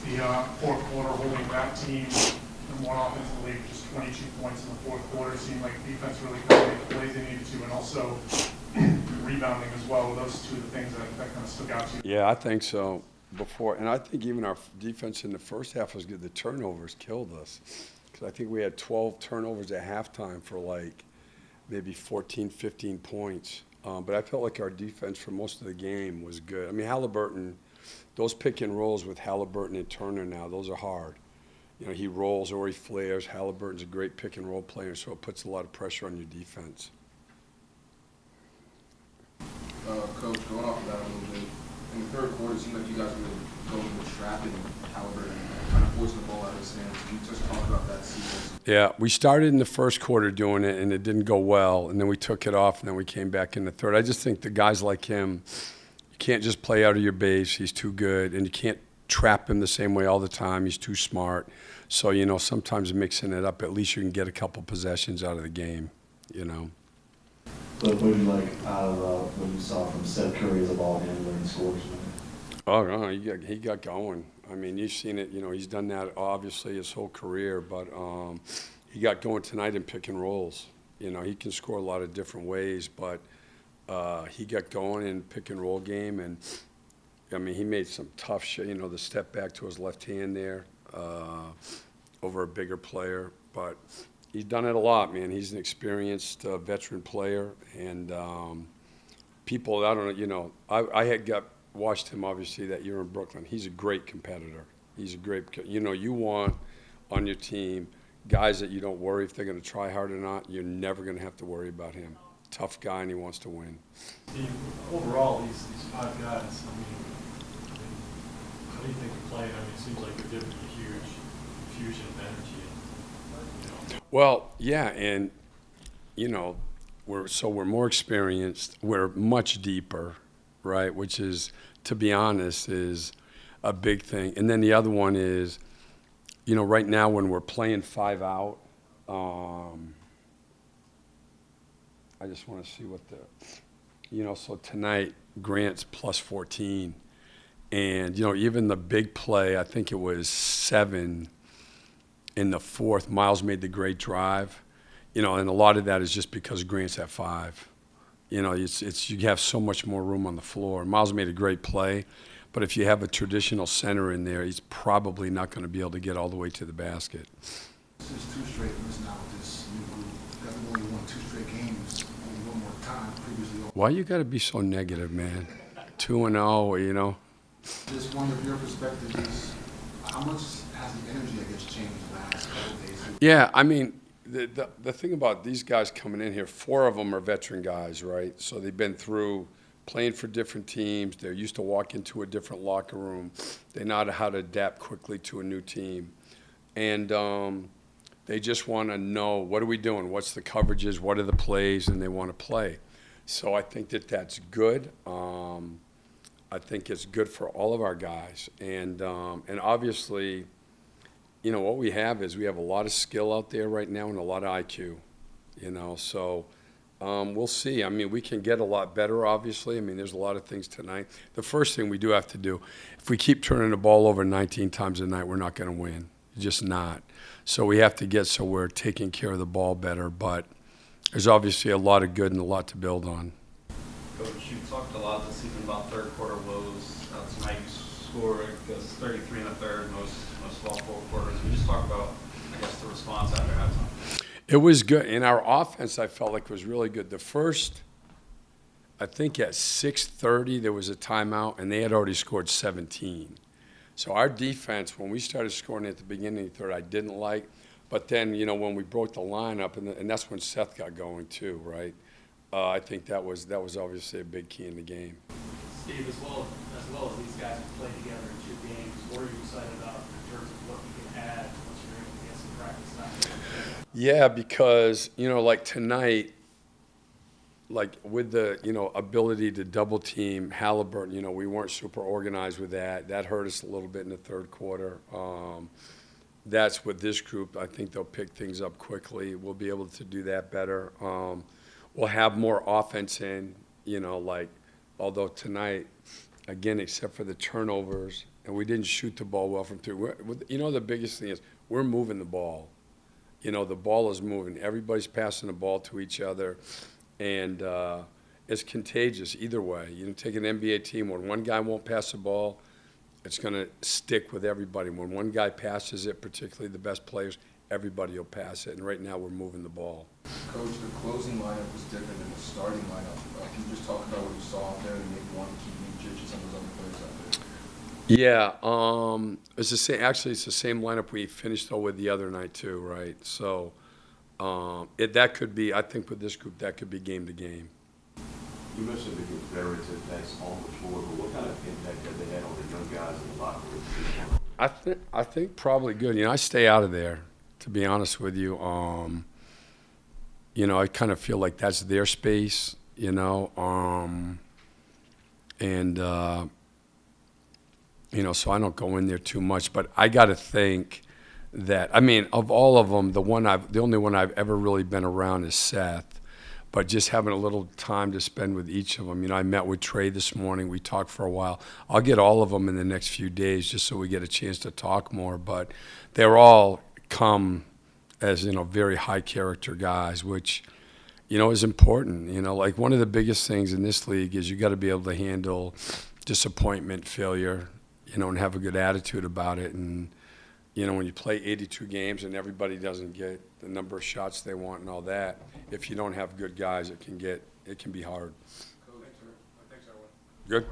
the fourth quarter, holding that team and one offensive league, just 22 points in the fourth quarter. Seemed like defense really kind of made the plays they needed to, and also rebounding as well. Those two are the things that kind of stuck out to you. Yeah, I think so. And I think even our defense in the first half was good. The turnovers killed us, because I think we had 12 turnovers at halftime for like maybe 14, 15 points. But I felt like our defense for most of the game was good. I mean, Halliburton, those pick and rolls with Halliburton and Turner now, those are hard. You know, he rolls or he flares. Halliburton's a great pick and roll player, so it puts a lot of pressure on your defense. Coach, going off of that a little bit, in the third quarter, it seemed like you guys were going with trapping Halliburton and kind of forcing the ball out of his hands. Can you just talk about that sequence? Yeah, we started in the first quarter doing it, and it didn't go well, and then we took it off, and then we came back in the third. I just think the guys like him, you can't just play out of your base. He's too good, and you can't trap him the same way all the time. He's too smart. So, you know, sometimes mixing it up, at least you can get a couple possessions out of the game, you know. But what did you like out of what you saw from Seth Curry as a ball handler and scores? Oh, no, he got going. I mean, you've seen it. You know, he's done that obviously his whole career, but he got going tonight in pick and rolls. You know, he can score a lot of different ways, but he got going in pick and roll game, and I mean, he made some tough shit. You know, the step back to his left hand there over a bigger player, but he's done it a lot, man. He's an experienced veteran player, and people, I don't know, you know, I had watched him obviously that year in Brooklyn. He's a great competitor. He's a great, you know, you want on your team guys that you don't worry if they're going to try hard or not. You're never going to have to worry about him. Tough guy, and he wants to win. Overall, these five guys, I mean, how do you think they're playing? I mean, it seems like they're giving a huge infusion of energy. You know. Well, yeah, and you know, we're more experienced. We're much deeper, right? Which is, to be honest, is a big thing. And then the other one is, you know, right now when we're playing 5 out, I just want to see what you know, so tonight Grant's plus 14. And, you know, even the big play, I think it was 7 in the fourth, Miles made the great drive. You know, and a lot of that is just because Grant's at 5. You know, it's you have so much more room on the floor. Miles made a great play, but if you have a traditional center in there, he's probably not going to be able to get all the way to the basket. This is 2 straight wins now with this new group. You guys have only won 2 straight games, only one more time previously. Why you got to be so negative, man? 2-0, you know. Just wonder, your perspective is, how much has the energy, I guess, changed the last couple of days? Yeah, I mean, the thing about these guys coming in here, 4 of them are veteran guys, right? So they've been through playing for different teams. They're used to walk into a different locker room. They know how to adapt quickly to a new team. And they just want to know, what are we doing? What's the coverages? What are the plays? And they want to play. So I think that's good. I think it's good for all of our guys. And obviously, you know, what we have is we have a lot of skill out there right now and a lot of IQ, you know. So we'll see. I mean, we can get a lot better, obviously. I mean, there's a lot of things tonight. The first thing we do have to do, if we keep turning the ball over 19 times a night, we're not going to win. Just not. So we have to get so we're taking care of the ball better. But there's obviously a lot of good and a lot to build on. Coach, you talked a lot this season about third quarter woes. Tonight you scored, I guess, 33 in the third, most of all 4 quarters. We just talk about, I guess, the response after halftime. It was good. And our offense, I felt like, was really good. The first, I think at 6:30, there was a timeout, and they had already scored 17. So our defense, when we started scoring at the beginning of the third, I didn't like. But then, you know, when we broke the lineup, and that's when Seth got going too, right? I think that was obviously a big key in the game. Steve, as well as these guys have played together in 2 games, what are you excited about in terms of what you can add once you're able to get some practice time? Yeah, because, you know, like tonight, like with the, you know, ability to double team Halliburton, you know, we weren't super organized with that. That hurt us a little bit in the third quarter. That's with this group. I think they'll pick things up quickly. We'll be able to do that better. We'll have more offense in, you know, like, although tonight again, except for the turnovers, and we didn't shoot the ball well from three. You know, the biggest thing is we're moving the ball. You know, the ball is moving. Everybody's passing the ball to each other, and it's contagious either way. You know, take an NBA team, when one guy won't pass the ball, it's going to stick with everybody. When one guy passes it, particularly the best players, everybody will pass it. And right now we're moving the ball. Coach, the closing lineup was different than the starting lineup. Can you just talk about what you saw out there and maybe want to keep Nietzsche and some of those other players out there? Yeah, it's the same. Actually, it's the same lineup we finished though with the other night too, right? So that could be. I think with this group, that could be game to game. You mentioned the Confederates impacts on the floor, but what kind of impact have they had on the young guys in the locker room? I think probably good. You know, I stay out of there, to be honest with you. You know, I kind of feel like that's their space. You know, you know, so I don't go in there too much. But I got to think that, I mean, of all of them, the only one I've ever really been around is Seth. But just having a little time to spend with each of them. You know, I met with Trey this morning. We talked for a while. I'll get all of them in the next few days just so we get a chance to talk more. But they're all come as, you know, very high character guys, which, you know, is important. You know, like one of the biggest things in this league is you got to be able to handle disappointment, failure, you know, and have a good attitude about it. And, you know, when you play 82 games and everybody doesn't get the number of shots they want and all that, if you don't have good guys, it can be hard.